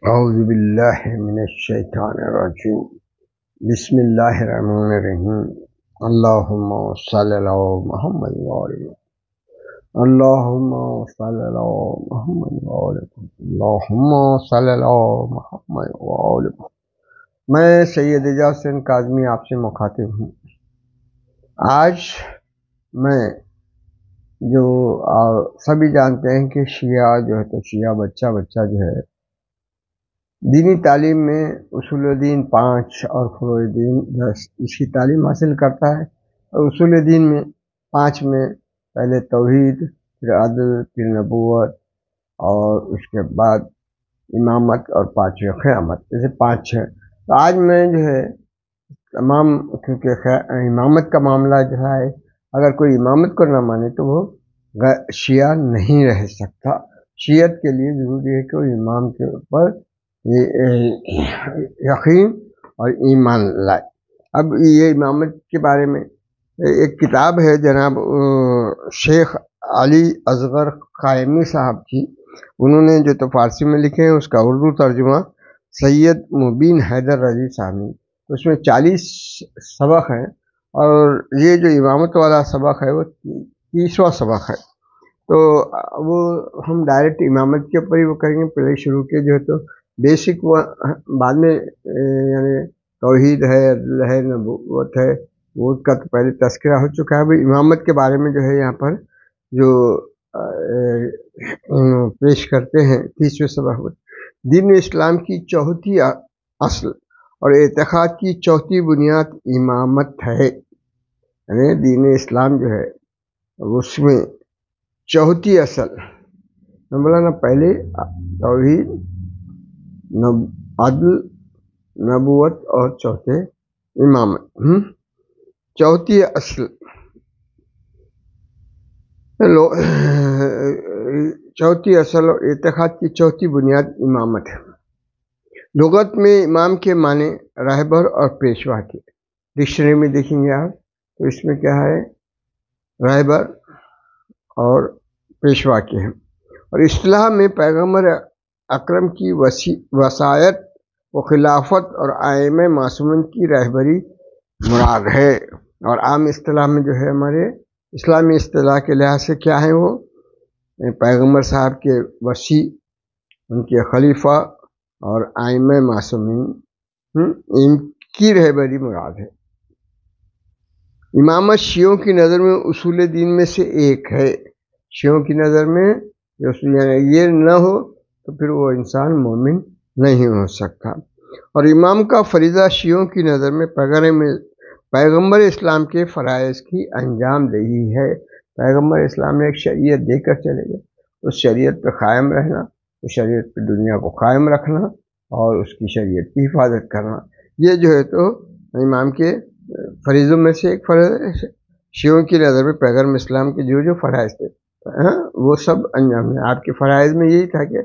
اعوذ باللہ من الشیطان الرجیم بسم اللہ الرحمن الرحیم اللہم صلی علی محمد وعلی اللہم صلی علی محمد وعلی اللہم صلی علی محمد وعلی۔ میں سید اعجاز حسین کاظمی آپ سے مخاطب ہوں۔ آج میں جو سبھی جانتے ہیں کہ شیعہ جو ہے تو شیعہ بچہ جو ہے دینی تعلیم میں اصول دین 5 اور فروع دین 10 اس کی تعلیم حاصل کرتا ہے، اور اصول دین میں 5 میں پہلے توحید، پھر عدل، پھر نبوت، اور اس کے بعد امامت، اور 5ویں قیامت، جیسے 5 ہے۔ تو آج میں جو ہے تمام، کیونکہ امامت کا معاملہ جو ہے اگر کوئی امامت کو نہ مانے تو وہ شیعہ نہیں رہ سکتا۔ شیعت کے لیے ضروری ہے کہ وہ امام کے اوپر یقین اور ایمان لائے۔ اب یہ امامت کے بارے میں ایک کتاب ہے جناب شیخ علی اصغر قائمی صاحب کی، انہوں نے جو تو فارسی میں لکھے ہیں، اس کا اردو ترجمہ سید مبین حیدر رضی صاحب نے، اس میں 40 سبق ہیں، اور یہ جو امامت والا سبق ہے وہ 30واں سبق ہے۔ تو وہ ہم ڈائریکٹ امامت کے اوپر ہی وہ کریں گے۔ پہلے شروع کے جو ہے تو بیسک، وہ بعد میں یعنی توحید ہے، عدل ہے، نبوت ہے، وہ کا تو پہلے تذکرہ ہو چکا ہے۔ ابھی امامت کے بارے میں جو ہے یہاں پر جو پیش کرتے ہیں 30ویں سبق، دین اسلام کی چوتھی اصل اور اعتقاد کی چوتھی بنیاد امامت ہے۔ یعنی دین اسلام جو ہے اس میں چوتھی اصل مولانا پہلے توحید، عدل، نبوت، اور چوتھے امامت۔ چوتھی اصل اور اعتقاد کی چوتھی بنیاد امامت ہے۔ لغت میں امام کے معنی رہبر اور پیشوا کے، ڈکشنری میں دیکھیں گے آپ تو اس میں کیا ہے، رہبر اور پیشوا کے ہیں، اور اصطلاح میں پیغمبر اکرم کی وصایت و خلافت اور ائمہ معصومین کی رہبری مراد ہے۔ اور عام اصطلاح میں جو ہے ہمارے اسلامی اصطلاح کے لحاظ سے کیا ہے، وہ پیغمبر صاحب کے وصی، ان کے خلیفہ اور ائمہ معصومین، ان کی رہبری مراد ہے۔ امامت شیعوں کی نظر میں اصول دین میں سے ایک ہے۔ شیعوں کی نظر میں یہ نہ ہو تو پھر وہ انسان مومن نہیں ہو سکتا۔ اور امام کا فریضہ شیعوں کی نظر میں پیغمبر اسلام کے فرائض کی انجام دہی ہے۔ پیغمبر اسلام نے ایک شریعت دے کر چلے گئے، اس شریعت پہ قائم رہنا، اس شریعت پہ دنیا کو قائم رکھنا، اور اس کی شریعت کی حفاظت کرنا، یہ جو ہے تو امام کے فریضوں میں سے ایک فرض ہے۔ شیعوں کی نظر میں پیغمبر اسلام کے جو فرائض تھے وہ سب انجام ہے۔ آپ کے فرائض میں یہی تھا کہ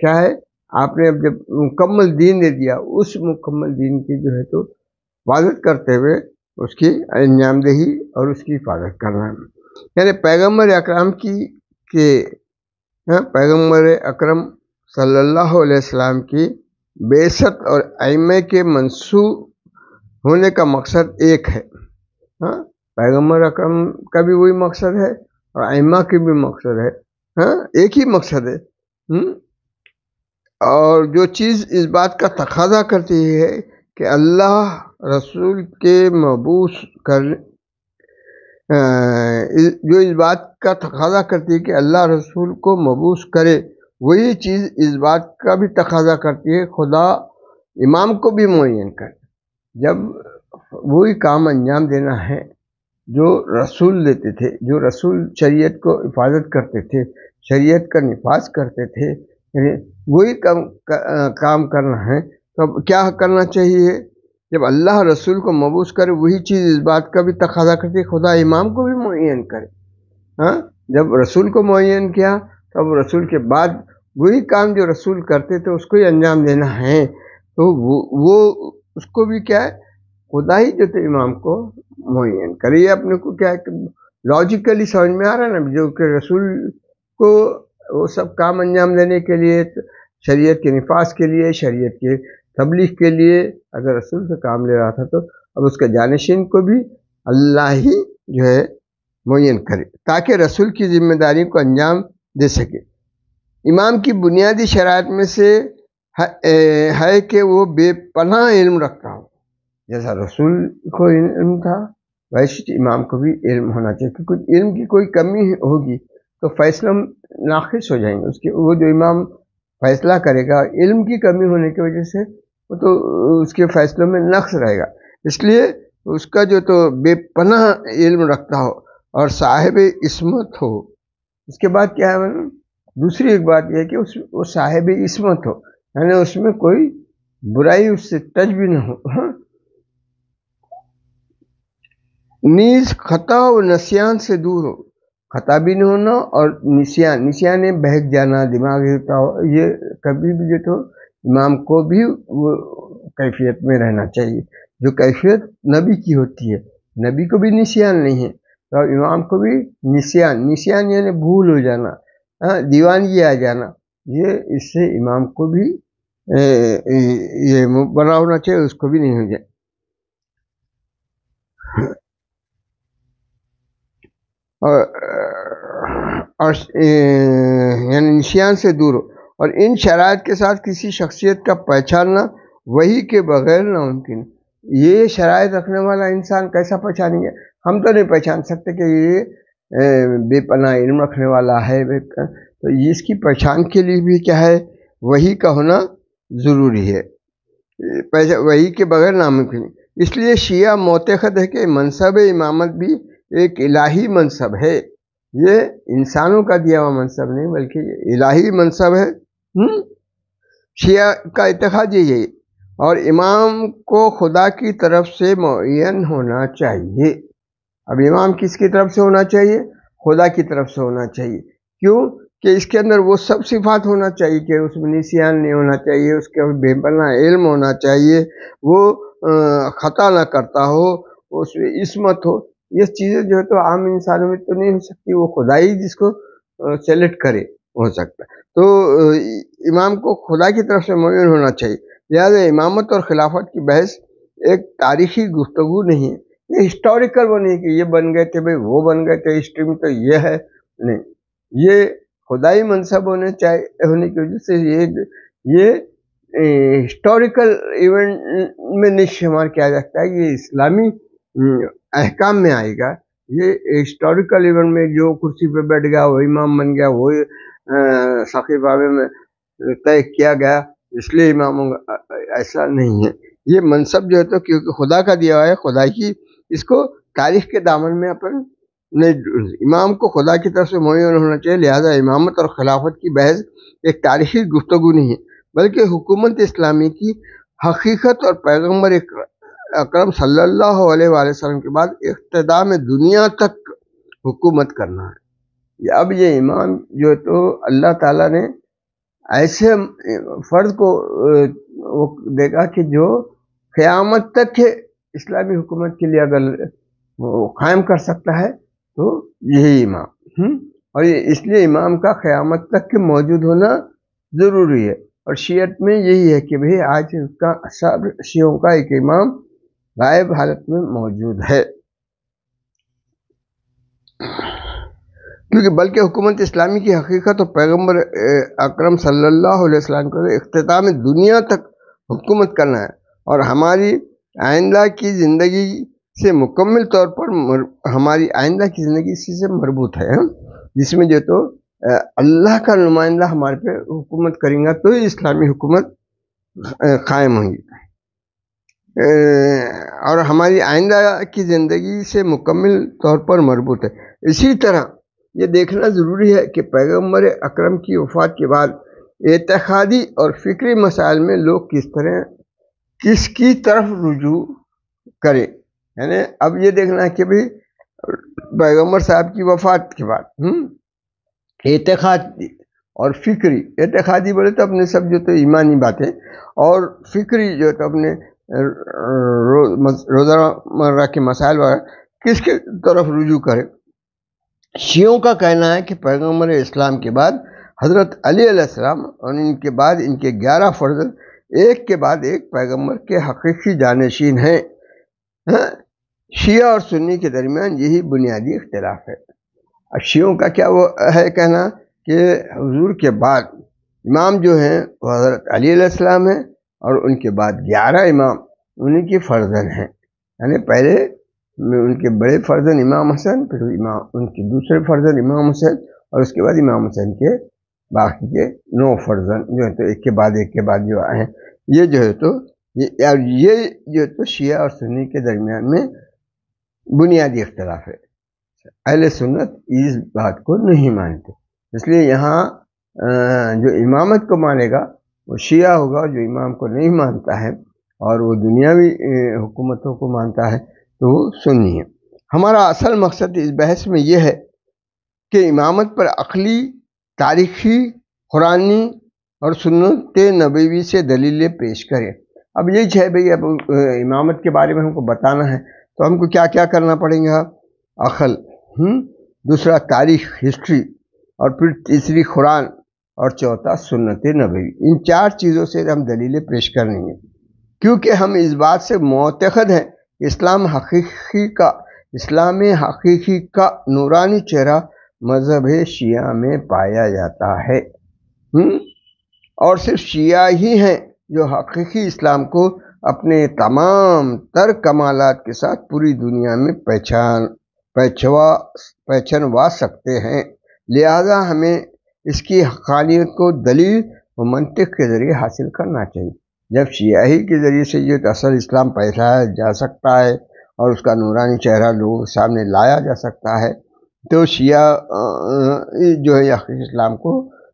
کیا ہے، آپ نے اب جب مکمل دین دے دیا، اس مکمل دین کی جو ہے تو حفاظت کرتے ہوئے اس کی انجام دہی اور اس کی حفاظت کرنا، یعنی پیغمبر اکرم صلی اللہ علیہ وسلم کی بعثت اور ائمہ کے منسوب ہونے کا مقصد ایک ہے۔ پیغمبر اکرم کا بھی وہی مقصد ہے، اور ائمہ کی بھی مقصد ہے، ایک ہی مقصد ہے۔ اور جو چیز اس بات کا تقاضا کرتی ہے کہ اللہ رسول کے مبعوث جو اس بات کا تقاضا کرتی ہے کہ اللہ رسول کو مبعوث کرے، وہی چیز اس بات کا بھی تقاضا کرتی ہے خدا امام کو بھی معین کرے۔ جب وہی کام انجام دینا ہے جو رسول دیتے تھے، جو رسول شریعت کو حفاظت کرتے تھے، شریعت کا نفاذ کرتے تھے، یعنی وہی کام کرنا ہے، تو کیا کرنا چاہیے؟ جب اللہ رسول کو مبعوث کرے، وہی چیز اس بات کا بھی تقاضا کرتی ہے خدا امام کو بھی معین کرے۔ جب رسول کو معین کیا، تب رسول کے بعد وہی کام جو رسول کرتے تھے اس کو ہی انجام دینا ہے، تو وہ اس کو بھی کیا ہے، خدا ہی جو تھے امام کو معین کرے۔ یہ اپنے کو کیا ہے، لاجیکلی سمجھ میں آ رہا ہے نا، جو کہ رسول کو وہ سب کام انجام دینے کے لیے شریعت کے نفاذ کے لیے، شریعت کے تبلیغ کے لیے اگر رسول سے کام لے رہا تھا تو اب اس کے جانشین کو بھی اللہ ہی جو ہے معین کرے تاکہ رسول کی ذمہ داری کو انجام دے سکے۔ امام کی بنیادی شرائط میں سے ہے کہ وہ بے پناہ علم رکھتا ہو۔ جیسا رسول کو علم تھا ویسے امام کو بھی علم ہونا چاہیے، کیونکہ علم کی کوئی کمی ہوگی تو فیصلہ ناقص ہو جائیں گے۔ اس کے وہ جو امام فیصلہ کرے گا علم کی کمی ہونے کی وجہ سے وہ تو اس کے فیصلوں میں نقص رہے گا، اس لیے اس کا جو تو بے پناہ علم رکھتا ہو اور صاحب عصمت ہو۔ اس کے بعد کیا ہے، دوسری ایک بات یہ ہے کہ وہ صاحب عصمت ہو، یعنی اس میں کوئی برائی اس سے ٹچ بھی نہ ہو۔ نیز خطا و نسیان سے دور ہو، خطا بھی نہ ہونا اور نسیان بہک جانا، دماغ ہوتا ہو، یہ کبھی بھی جو تو امام کو بھی وہ کیفیت میں رہنا چاہیے جو کیفیت نبی کی ہوتی ہے۔ نبی کو بھی نسیان نہیں ہے تو امام کو بھی نسیان یعنی بھول ہو جانا، دیوانگی آ جانا، یہ اس سے امام کو بھی یہ بنا ہونا چاہیے، اس کو بھی نہیں ہو جائے۔ اور یعنی نسیان سے دور ہو، اور ان شرائط کے ساتھ کسی شخصیت کا پہچاننا وہی کے بغیر ناممکن۔ یہ شرائط رکھنے والا انسان کیسا پہچانیں گے؟ ہم تو نہیں پہچان سکتے کہ یہ بے پناہ علم رکھنے والا ہے، تو اس کی پہچان کے لیے بھی کیا ہے، وہی کا ہونا ضروری ہے، وہی کے بغیر ناممکن۔ اس لیے شیعہ معتقد ہے کہ منصب امامت بھی ایک الہی منصب ہے، یہ انسانوں کا دیا ہوا منصب نہیں بلکہ یہ الہی منصب ہے۔ شیعہ کا اعتقاد یہ ہے، اور امام کو خدا کی طرف سے معین ہونا چاہیے۔ اب امام کس کی طرف سے ہونا چاہیے؟ خدا کی طرف سے ہونا چاہیے۔ کیوں کہ اس کے اندر وہ سب صفات ہونا چاہیے کہ اس میں نسیان نہیں ہونا چاہیے، اس کے بے پناہ علم ہونا چاہیے، وہ خطا نہ کرتا ہو، اس میں عصمت ہو۔ یہ چیزیں جو ہے تو عام انسانوں میں تو نہیں ہو سکتی، وہ خدا ہی جس کو سلیکٹ کرے ہو سکتا ہے۔ تو امام کو خدا کی طرف سے معین ہونا چاہیے، لہٰذا امامت اور خلافت کی بحث ایک تاریخی گفتگو نہیں ہے، یہ ہسٹوریکل وہ نہیں کہ یہ بن گئے تھے بھائی وہ بن گئے تھے، ہسٹری میں تو یہ ہے نہیں، یہ خدائی منصب ہونے کی وجہ سے یہ ہسٹوریکل ایونٹ میں نہیں شمار کیا جاتا ہے، یہ اسلامی احکام میں آئے گا۔ یہ ہسٹوریکل ایونٹ میں جو کرسی پہ بیٹھ گیا وہ امام بن گیا، وہ ثقیفہ میں طے کیا گیا اس لیے امام ہوگا، ایسا نہیں ہے۔ یہ منصب جو ہے تو کیونکہ خدا کا دیا ہوا ہے، خدا کی، اس کو تاریخ کے دامن میں اپن نہیں، امام کو خدا کی طرف سے معین ہونا چاہیے، لہذا امامت اور خلافت کی بحث ایک تاریخی گفتگو نہیں ہے بلکہ حکومت اسلامی کی حقیقت اور پیغمبر اکرم صلی اللہ علیہ وآلہ وسلم کے بعد اختتام دنیا تک حکومت کرنا ہے۔ اب یہ امام جو تو اللہ تعالیٰ نے ایسے فرد کو وہ دے گا کہ جو قیامت تک اسلامی حکومت کے لیے اگر وہ قائم کر سکتا ہے تو یہی امام، اور اس لیے امام کا قیامت تک موجود ہونا ضروری ہے۔ اور شیعت میں یہی ہے کہ بھئی آج اس کا سب شیعوں کا ایک امام غائب حالت میں موجود ہے، کیونکہ بلکہ حکومت اسلامی کی حقیقت اور پیغمبر اکرم صلی اللہ علیہ وسلم کو اختتام دنیا تک حکومت کرنا ہے، اور ہماری آئندہ کی زندگی سے مکمل طور پر ہماری آئندہ کی زندگی اسی سے مربوط ہے، جس میں جو تو اللہ کا نمائندہ ہمارے پہ حکومت کریں گا تو اسلامی حکومت قائم ہوگی، اور ہماری آئندہ کی زندگی سے مکمل طور پر مربوط ہے۔ اسی طرح یہ دیکھنا ضروری ہے کہ پیغمبر اکرم کی وفات کے بعد اعتقادی اور فکری مسائل میں لوگ کس کی طرف رجوع کریں، یعنی اب یہ دیکھنا ہے کہ بھئی پیغمبر صاحب کی وفات کے بعد اعتقادی اور فکری، اعتقادی بولے تو اپنے سب جو تو ایمانی باتیں، اور فکری جو تو اپنے روزمرہ کے مسائل وغیرہ کس کی طرف رجوع کرے۔ شیعوں کا کہنا ہے کہ پیغمبر اسلام کے بعد حضرت علی علیہ السلام اور ان کے بعد ان کے 11 فرزند ایک کے بعد ایک پیغمبر کے حقیقی جانشین ہیں۔ شیعہ اور سنی کے درمیان یہی بنیادی اختلاف ہے۔ اب شیعوں کا کیا وہ ہے کہنا کہ حضور کے بعد امام جو ہیں وہ حضرت علی علیہ السلام ہیں، اور ان کے بعد 11 امام انہیں کے فرزند ہیں، یعنی پہلے ان کے بڑے فرزند امام حسن، پھر ان کے دوسرے فرزند امام حسین، اور اس کے بعد امام حسین کے باقی کے 9 فرزند جو ہے تو ایک کے بعد جو آئے ہیں، یہ جو ہے تو یہ جو ہے تو شیعہ اور سنی کے درمیان میں بنیادی اختلاف ہے۔ اہل سنت اس بات کو نہیں مانتے، اس لیے یہاں جو امامت کو مانے گا وہ شیعہ ہوگا، جو امام کو نہیں مانتا ہے اور وہ دنیاوی حکومتوں کو مانتا ہے تو وہ سنی ہے۔ ہمارا اصل مقصد اس بحث میں یہ ہے کہ امامت پر عقلی، تاریخی، قرآنی اور سنت نبوی سے دلیلیں پیش کریں۔ اب یہی ہے بھئی، اب امامت کے بارے میں ہم کو بتانا ہے تو ہم کو کیا کیا کرنا پڑیں گا؟ عقل، دوسرا تاریخ، ہسٹری، اور پھر تیسری قرآن، اور چوتھا سنت نبوی۔ ان 4 چیزوں سے ہم دلیلیں پیش کرنی ہیں، کیونکہ ہم اس بات سے معتقد ہیں کہ اسلام حقیقی کا نورانی چہرہ مذہب شیعہ میں پایا جاتا ہے، اور صرف شیعہ ہی ہیں جو حقیقی اسلام کو اپنے تمام تر کمالات کے ساتھ پوری دنیا میں پہچانوا سکتے ہیں۔ لہذا ہمیں اس کی حقانیت کو دلیل و منطق کے ذریعے حاصل کرنا چاہیے۔ جب شیعہ کے ذریعے سے یہ اصل اسلام پہچانا جا سکتا ہے اور اس کا نورانی چہرہ لوگوں کے سامنے لایا جا سکتا ہے، تو شیعہ جو ہے حقیقی اسلام کو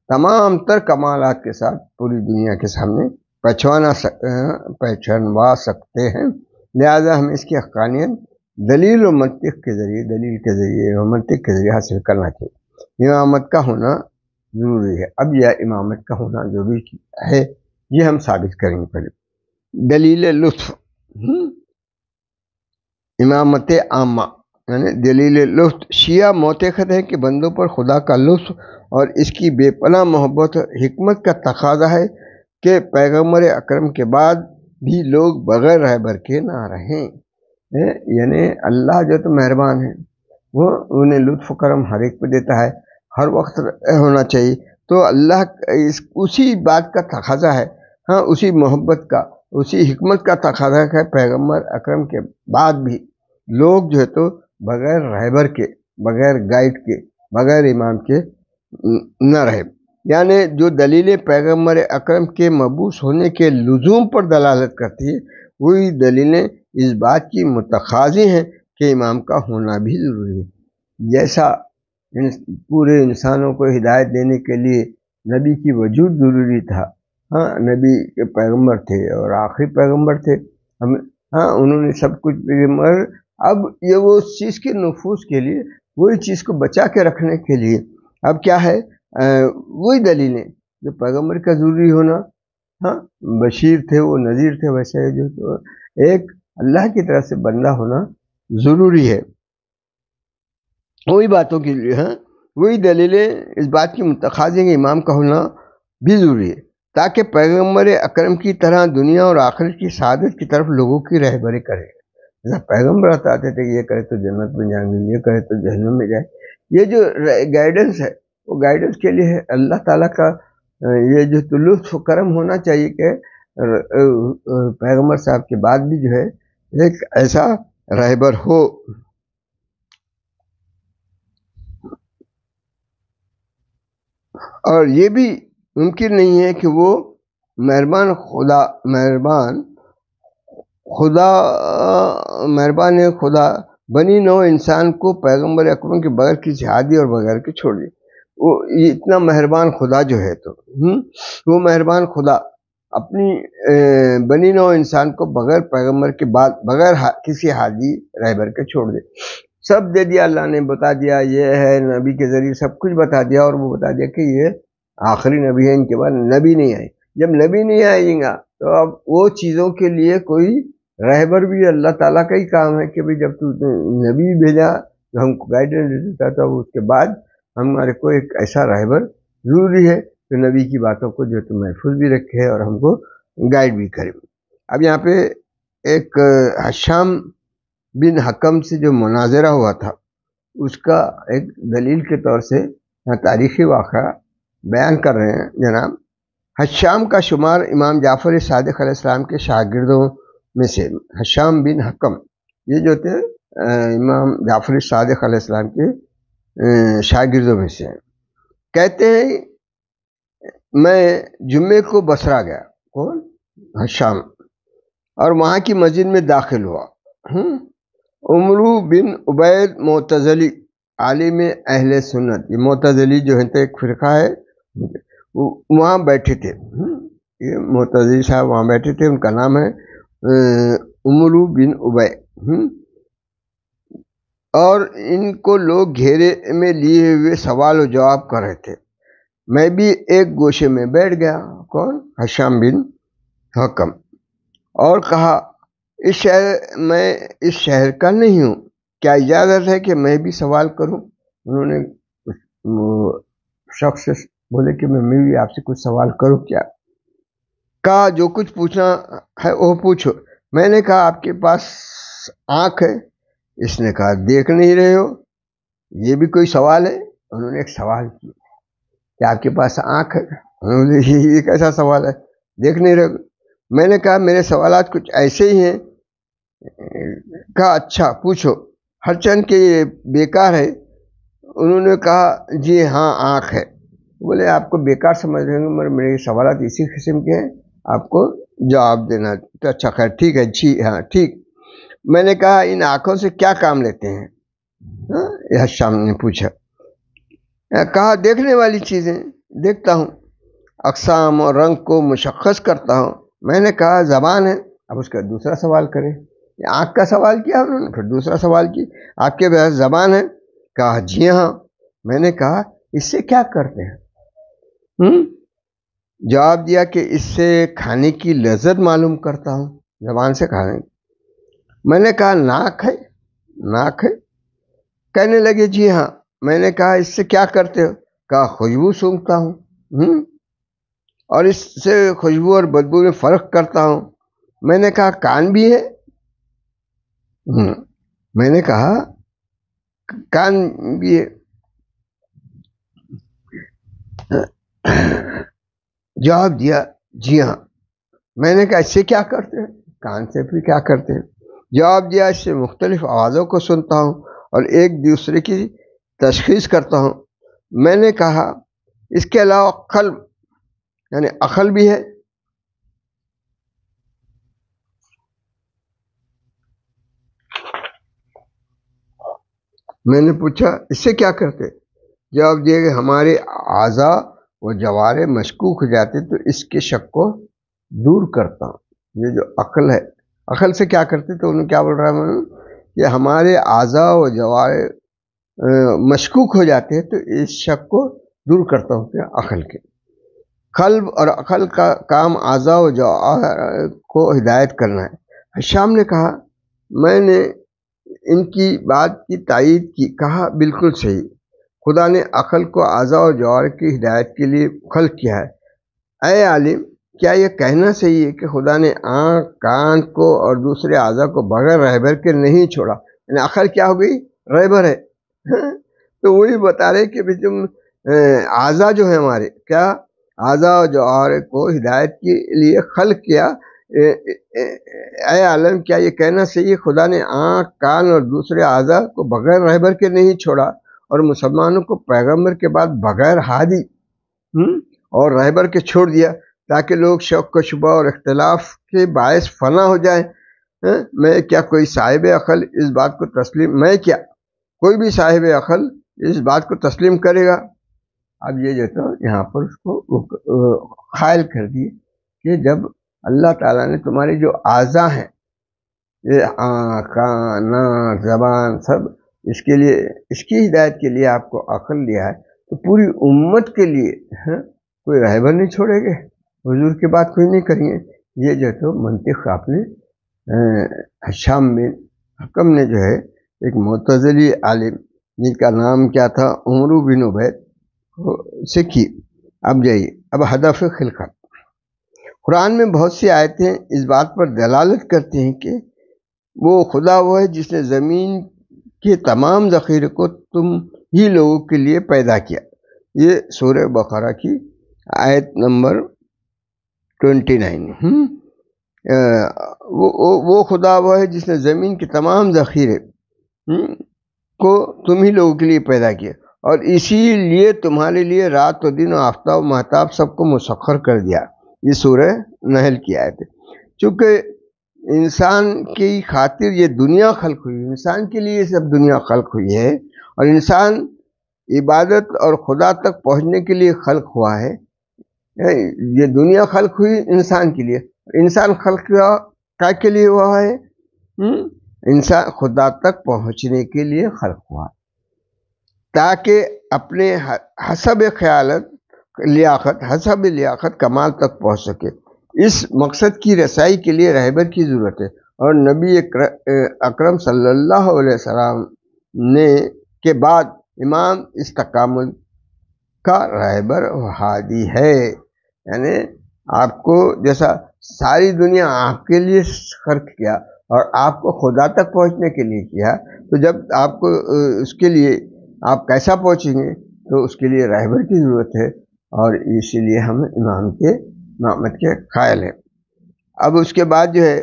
تمام تر کمالات کے ساتھ پوری دنیا کے سامنے پہچانوا سکتے ہیں۔ لہذا ہمیں اس کی حقانیت دلیل و منطق کے ذریعے حاصل کرنا چاہیے۔ امامت کا ہونا ضروری ہے۔ اب یہ امامت کا ہونا ضروری ہے یہ ہم ثابت کریں گے۔ پہلے دلیل لطف، امامت عامہ یعنی دلیل لطف۔ شیعہ معتقد ہے کہ بندوں پر خدا کا لطف اور اس کی بے پناہ محبت حکمت کا تقاضا ہے کہ پیغمبر اکرم کے بعد بھی لوگ بغیر رہبر کے نہ رہیں، یعنی اللہ جو تو مہربان ہے، وہ انہیں لطف و کرم ہر ایک پہ دیتا ہے، ہر وقت ہونا چاہیے۔ تو اللہ اسی بات کا تقاضا ہے، اسی محبت کا، اسی حکمت کا تقاضا ہے، پیغمبر اکرم کے بعد بھی لوگ جو ہے تو بغیر رہبر کے، بغیر گائیڈ کے، بغیر امام کے نہ رہے۔ یعنی جو دلیلیں پیغمبر اکرم کے مبعوث ہونے کے لزوم پر دلالت کرتی ہے، وہی دلیلیں اس بات کی متقاضی ہیں کہ امام کا ہونا بھی ضروری ہے۔ جیسا پورے انسانوں کو ہدایت دینے کے لیے نبی کی وجود ضروری تھا، نبی کے پیغمبر تھے اور آخری پیغمبر تھے، انہوں نے سب کچھ، مگر اب یہ وہ چیز کے نفوذ کے لیے، وہی چیز کو بچا کے رکھنے کے لیے اب کیا ہے، وہی دلیلیں جو پیغمبر کا ضروری ہونا، بشیر تھے وہ، نذیر تھے، ویسے جو تو ایک اللہ کی طرف سے بندہ ہونا ضروری ہے، وہی باتوں کے لیے وہی دلیلیں اس بات کی متقاضی ہیں کہ امام کا ہونا بھی ضروری ہے، تاکہ پیغمبر اکرم کی طرح دنیا اور آخرت کی سعادت کی طرف لوگوں کی رہبری کرے۔ جیسا پیغمبر بتاتے تھے کہ یہ کرے تو جنت میں جائیں گے، یہ کرے تو جہنم میں جائے، یہ جو گائیڈنس ہے وہ گائیڈنس کے لیے ہے اللہ تعالیٰ کا یہ جو تو لطف و کرم ہونا چاہیے کہ پیغمبر صاحب کے بعد بھی جو ہے ایک ایسا رہبر ہو۔ اور یہ بھی ممکن نہیں ہے کہ وہ مہربان خدا بنی نو انسان کو پیغمبر اکرم کے بغیر کسی ہادی اور بغیر کے چھوڑ دے۔ وہ اتنا مہربان خدا جو ہے تو وہ مہربان خدا اپنی بنی نو انسان کو بغیر پیغمبر کے بعد بغیر کسی ہادی رہبر کے چھوڑ دے۔ سب دے دیا، اللہ نے بتا دیا، یہ ہے نبی کے ذریعے سب کچھ بتا دیا، اور وہ بتا دیا کہ یہ آخری نبی ہے، ان کے بعد نبی نہیں آئے۔ جب نبی نہیں آئے گا تو اب وہ چیزوں کے لیے کوئی رہبر بھی اللہ تعالیٰ کا ہی کام ہے کہ بھائی جب تو نبی بھیجا تو ہم کو گائیڈنس دیتا تھا، اس کے بعد ہمارے کو ایک ایسا رہبر ضروری ہے کہ نبی کی باتوں کو جو تو محفوظ بھی رکھے اور ہم کو گائیڈ بھی کرے۔ اب یہاں پہ ایک ہشام بن حکم سے جو مناظرہ ہوا تھا اس کا ایک دلیل کے طور سے یہاں تاریخی واقعہ بیان کر رہے ہیں جناب۔ ہشام کا شمار امام جعفر صادق علیہ السلام کے شاگردوں میں سے ہشام بن حکم، یہ جو تھے امام جعفر صادق علیہ السلام کے شاگردوں میں سے ہیں، کہتے ہیں میں جمعے کو بصرہ گیا، کون؟ ہشام، اور وہاں کی مسجد میں داخل ہوا۔ عمرو بن عبید معتزلی عالم اہل سنت، یہ معتزلی جو ہے تو ایک فرقہ ہے، وہاں بیٹھے تھے، یہ معتزلی صاحب وہاں بیٹھے تھے، ان کا نام ہے عمرو بن عبید، اور ان کو لوگ گھیرے میں لیے ہوئے سوال و جواب کر رہے تھے۔ میں بھی ایک گوشے میں بیٹھ گیا، کون؟ ہشام بن حکم، اور کہا میں اس شہر کا نہیں ہوں، کیا اجازت ہے کہ میں بھی سوال کروں؟ انہوں نے شخص سے بولے کہ میں بھی آپ سے کچھ سوال کروں کیا؟ کہا جو کچھ پوچھنا ہے وہ پوچھو۔ میں نے کہا آپ کے پاس آنکھ ہے؟ اس نے کہا دیکھ نہیں رہے ہو، یہ بھی کوئی سوال ہے؟ انہوں نے ایک سوال کیا کہ آپ کے پاس آنکھ ہے؟ انہوں نے یہ کیسا سوال ہے، دیکھ نہیں رہے؟ میں نے کہا میرے سوالات کچھ ایسے ہی ہیں۔ کہا اچھا پوچھو، ہر چند کے یہ بیکار ہے؟ انہوں نے کہا جی ہاں آنکھ ہے۔ بولے آپ کو بیکار سمجھ رہے ہیں، مگر میرے سوالات اسی قسم کے ہیں، آپ کو جواب دینا تو اچھا، خیر ٹھیک ہے، جی ہاں ٹھیک۔ میں نے کہا ان آنکھوں سے کیا کام لیتے ہیں؟ ہشام نے پوچھا۔ کہا دیکھنے والی چیزیں دیکھتا ہوں، اقسام اور رنگ کو مشخص کرتا ہوں۔ میں نے کہا زبان ہے؟ اب اس کا دوسرا سوال کریں، آنکھ کا سوال کیا انہوں نے، پھر دوسرا سوال کی آپ کے پاس زبان ہے؟ کہا جی ہاں۔ میں نے کہا اس سے کیا کرتے ہیں؟ جواب دیا کہ اس سے کھانے کی لذت معلوم کرتا ہوں، زبان سے کھانے۔ میں نے کہا ناک ہے؟ ناک ہے؟ کہنے لگے جی ہاں۔ میں نے کہا اس سے کیا کرتے ہو؟ کہا خوشبو سونگھتا ہوں، اور اس سے خوشبو اور بدبو میں فرق کرتا ہوں۔ میں نے کہا کان بھی ہے؟ میں نے کہا کان بھی ہے۔ جواب دیا جی ہاں۔ میں نے کہا اس سے کیا کرتے ہیں؟ کان سے بھی کیا کرتے ہیں؟ جواب دیا اس سے مختلف آوازوں کو سنتا ہوں اور ایک دوسرے کی تشخیص کرتا ہوں۔ میں نے کہا اس کے علاوہ قلب یعنی عقل بھی ہے؟ میں نے پوچھا اس سے کیا کرتے؟ جواب دیا کہ ہمارے اعضاء و جوارح مشکوک ہو جاتے تو اس کے شک کو دور کرتا ہوں۔ یہ جو عقل ہے، عقل سے کیا کرتے؟ تو انہوں کیا بول رہا ہے کہ ہمارے اعضاء و جوارح مشکوک ہو جاتے ہیں تو اس شک کو دور کرتا ہوں کہ عقل کے۔ قلب اور عقل کا کام اعضاء و جوارح کو ہدایت کرنا ہے۔ ہشام نے کہا میں نے ان کی بات کی تائید کی، کہا بالکل صحیح، خدا نے عقل کو اعضاء و جوارح کی ہدایت کے لیے خلق کیا ہے۔ اے عالم کیا یہ کہنا صحیح ہے کہ خدا نے آنکھ، کان کو اور دوسرے اعضاء کو بغیر رہبر کے نہیں چھوڑا؟ یعنی عقل کیا ہو گئی؟ رہبر ہے۔ تو وہی بتا رہے کہ تم اعضاء جو ہیں ہمارے، کیا اعضاء و جوارح کو ہدایت کے لیے خلق کیا۔ اے عالم کیا یہ کہنا صحیح ہے خدا نے آنکھ، کان اور دوسرے اعضاء کو بغیر رہبر کے نہیں چھوڑا، اور مسلمانوں کو پیغمبر کے بعد بغیر ہادی اور رہبر کے چھوڑ دیا تاکہ لوگ شک و شبہ اور اختلاف کے باعث فنا ہو جائیں۔ میں کیا کوئی صاحب عقل اس بات کو تسلیم، میں کیا کوئی بھی صاحب عقل اس بات کو تسلیم کرے گا؟ اب یہ جو تو یہاں پر اس کو قائل کر دیے کہ جب اللہ تعالیٰ نے تمہارے جو اعضاء ہیں، یہ آنکھ، کان، ناک، زبان، سب اس کے لیے، اس کی ہدایت کے لیے آپ کو عقل دیا ہے، تو پوری امت کے لیے کوئی رہبر نہیں چھوڑے گے، حضور کی بات کوئی نہیں کریں گے۔ یہ جو تو منطق آپ نے ہشام بن حکم نے جو ہے ایک معتزلی عالم جن کا نام کیا تھا عمرو بن عبید سے کی۔ اب جائیے، اب ہدف خلقت۔ قرآن میں بہت سی آیتیں اس بات پر دلالت کرتی ہیں کہ وہ خدا وہ ہے جس نے زمین کے تمام ذخیرے کو تم ہی لوگوں کے لیے پیدا کیا۔ یہ سورہ بقرہ کی آیت نمبر 29۔ وہ خدا وہ ہے جس نے زمین کے تمام ذخیرے کو تم ہی لوگوں کے لیے پیدا کیا، اور اسی لیے تمہارے لیے رات و دن و آفتاب و مہتاب سب کو مسخر کر دیا۔ یہ سورہ نحل کی آیت ہے۔ چونکہ انسان کی خاطر یہ دنیا خلق ہوئی، انسان کے لیے یہ سب دنیا خلق ہوئی ہے، اور انسان عبادت اور خدا تک پہنچنے کے لیے خلق ہوا ہے۔ یہ دنیا خلق ہوئی انسان کے لیے، انسان خلق کا کے لیے ہوا ہے، انسان خدا تک پہنچنے کے لیے خلق ہوا، تاکہ اپنے حسب لیاقت کمال تک پہنچ سکے۔ اس مقصد کی رسائی کے لیے رہبر کی ضرورت ہے، اور نبی اکرم صلی اللہ علیہ وسلم کے بعد امام استقامت کا رہبر و ہادی ہے۔ یعنی آپ کو جیسا ساری دنیا آپ کے لیے خلق کیا اور آپ کو خدا تک پہنچنے کے لیے کیا، تو جب آپ کو اس کے لیے آپ کیسا پہنچیں گے، تو اس کے لیے رہبر کی ضرورت ہے، اور اسی لیے ہم امامت کے قائل ہیں۔ اب اس کے بعد جو ہے،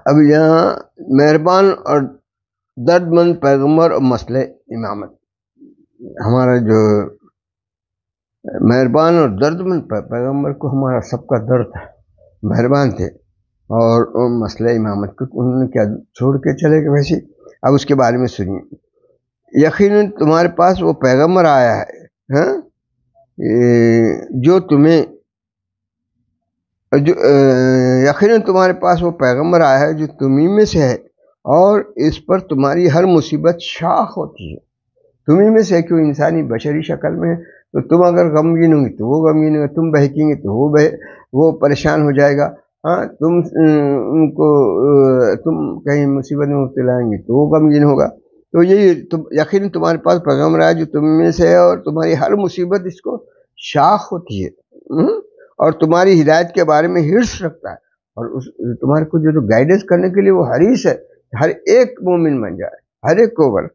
اب یہاں مہربان اور درد مند پیغمبر اور مسئلہ امامت، ہمارا جو مہربان اور درد مند پیغمبر کو ہمارا سب کا درد ہے، مہربان تھے، اور مسئلہ امامت کو انہوں نے کیا چھوڑ کے چلے گئے ویسے۔ اب اس کے بارے میں سنیے، یقیناً تمہارے پاس وہ پیغمبر آیا ہے جو تمہیں یقیناً تمہارے پاس وہ پیغمبر آیا ہے جو تمہیں میں سے ہے، اور اس پر تمہاری ہر مصیبت شاخ ہوتی ہے۔ تمہیں میں سے کیوں انسانی بشری شکل میں، تو تم اگر غمگین ہوں گی تو وہ غمگین ہوگا، تم بہکیں گے تو وہ پریشان ہو جائے گا، تم کہیں مصیبت میں مبتلا آئیں گے تو وہ غمگین ہوگا۔ تو یقیناً تمہارے پاس پیغمبر آیا جو تم میں سے ہے، اور تمہاری ہر مصیبت اس کو شاخ ہوتی ہے، اور تمہاری ہدایت کے بارے میں حرص رکھتا ہے، اور تمہارے کو جو گائیڈنس کرنے کے لیے وہ حریص ہے، ہر ایک مومن بن جائے، ہر ایک کو بن،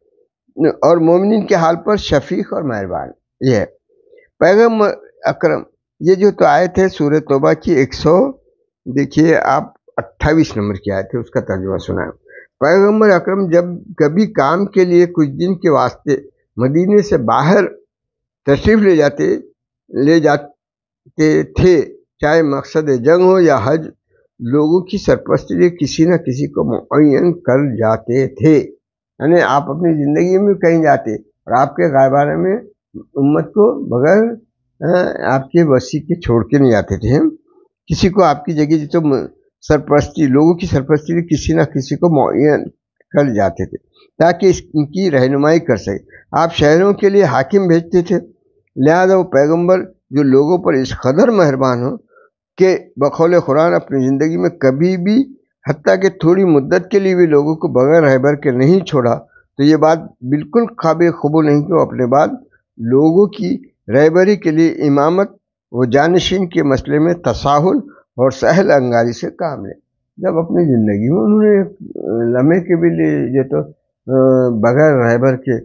اور مومنین کے حال پر شفیق اور مہربان۔ یہ ہے پیغمبر اکرم۔ یہ جو تو آیت ہے سورہ توبہ کی 100، دیکھیے آپ 28 نمبر کی آیت ہے، اس کا ترجمہ سنائیں۔ پیغمبر اکرم جب کبھی کام کے لیے کچھ دن کے واسطے مدینے سے باہر تشریف لے جاتے تھے، چاہے مقصد جنگ ہو یا حج، لوگوں کی سرپرستی لیے کسی نہ کسی کو معین کر جاتے تھے۔ یعنی آپ اپنی زندگی میں کہیں جاتے اور آپ کے غائبانہ میں امت کو بغیر آپ کے وصی کے چھوڑ کے نہیں جاتے تھے، کسی کو آپ کی جگہ تو سرپرستی، لوگوں کی سرپرستی لیے کسی نہ کسی کو معین کر جاتے تھے تاکہ ان کی رہنمائی کر سکے۔ آپ شہروں کے لیے حاکم بھیجتے تھے، لہذا وہ پیغمبر جو لوگوں پر اس قدر مہربان ہو کہ بقول قرآن اپنی زندگی میں کبھی بھی حتیٰ کہ تھوڑی مدت کے لیے بھی لوگوں کو بغیر رہبر کے نہیں چھوڑا، تو یہ بات بالکل قابل قبول نہیں کہ وہ اپنے بعد لوگوں کی رہبری کے لیے امامت و جانشین کے مسئلے میں تساہل اور سہل انگاری سے کام لیں۔ جب اپنی زندگی میں انہوں نے لمحے کے بھی لیے یہ تو بغیر رہبر کے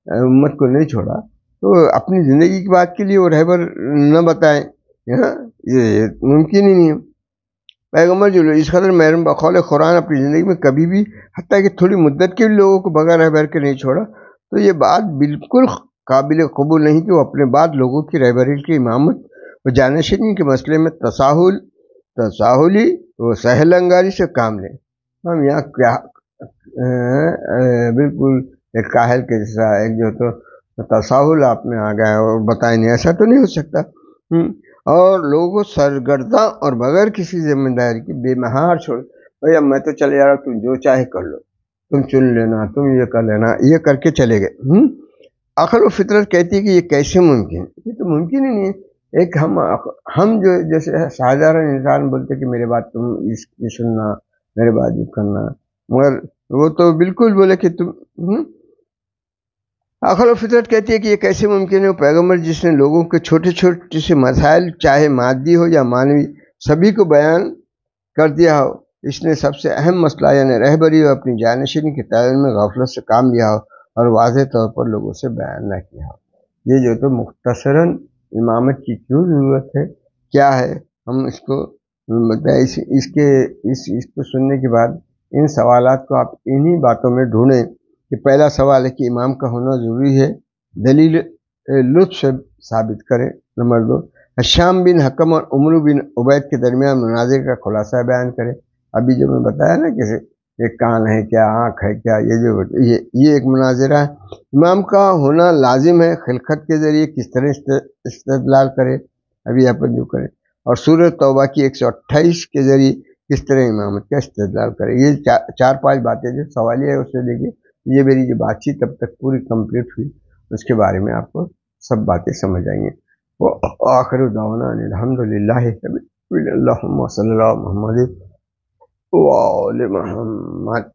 امت کو نہیں چھوڑا، تو اپنی زندگی کی بات کے لیے وہ رہبر نہ بتائیں، یہ ممکن ہی نہیں ہے۔ پیغمبر جو اس قدر مہربان بقول قرآن اپنی زندگی میں کبھی بھی حتیٰ کہ تھوڑی مدت کے لوگوں کو بغیر رہبر کے نہیں چھوڑا، تو یہ بات بالکل قابل قبول نہیں کہ وہ اپنے بعد لوگوں کی رہبری کی امامت و جانشینی کے مسئلے میں تساہلی و سہل انگاری سے کام لیں۔ ہم یہاں کیا بالکل ایک کاہل کے جیسا ایک جو تو تساہل آپ میں آ گیا اور بتائیں نہیں، ایسا تو نہیں ہو سکتا۔ اور لوگوں سرگرداں اور بغیر کسی ذمہ داری کی بے مہار چھوڑ، بھیا میں تو چلے جا رہا ہوں، تم جو چاہے کر لو، تم چن لینا، تم یہ کر لینا، یہ کر کے چلے گئے۔ عقل و فطرت کہتی ہے کہ یہ کیسے ممکن ہے؟ یہ تو ممکن ہی نہیں ہے۔ ایک ہم جو جیسے سادھارن انسان بولتے کہ میرے بات تم اس کی سننا، میرے بات یہ کرنا، مگر وہ تو بالکل بولے کہ تم عقل و فطرت کہتی ہے کہ یہ کیسے ممکن ہے؟ وہ پیغمبر جس نے لوگوں کے چھوٹے چھوٹے سے مسائل چاہے مادی ہو یا معنوی سبھی کو بیان کر دیا ہو، اس نے سب سے اہم مسئلہ یعنی رہبری اور اپنی جانشینی کے تعین میں غفلت سے کام لیا ہو اور واضح طور پر لوگوں سے بیان نہ کیا ہو۔ یہ جو تو مختصراً امامت کی کیوں ضرورت ہے، کیا ہے، ہم اس کو بتائیں۔ اس کو سننے کے بعد ان سوالات کو آپ انہی باتوں میں ڈھونڈیں کہ پہلا سوال ہے کہ امام کا ہونا ضروری ہے، دلیل لطف سے ثابت کریں۔ نمبر 2، شام بن حکم اور عمرو بن عبید کے درمیان مناظر کا خلاصہ بیان کریں۔ ابھی جو میں بتایا نا کہ ایک کان ہے کیا، آنکھ ہے کیا، یہ ایک مناظرہ ہے۔ امام کا ہونا لازم ہے، خلقت کے ذریعے کس طرح استدلال کرے، ابھی اپن جو کریں، اور سورۃ توبہ کی 128 کے ذریعے کس طرح امامت کا استدلال کرے۔ یہ 4-5 باتیں جو سوالیہ ہے اس سے دیکھیے، یہ میری جو بات چیت اب تک پوری کمپلیٹ ہوئی اس کے بارے میں آپ کو سب باتیں سمجھ آئیں گے۔ وآخر دعوانا ان الحمدللہ اللہم صلی اللہ محمد وآل محمد۔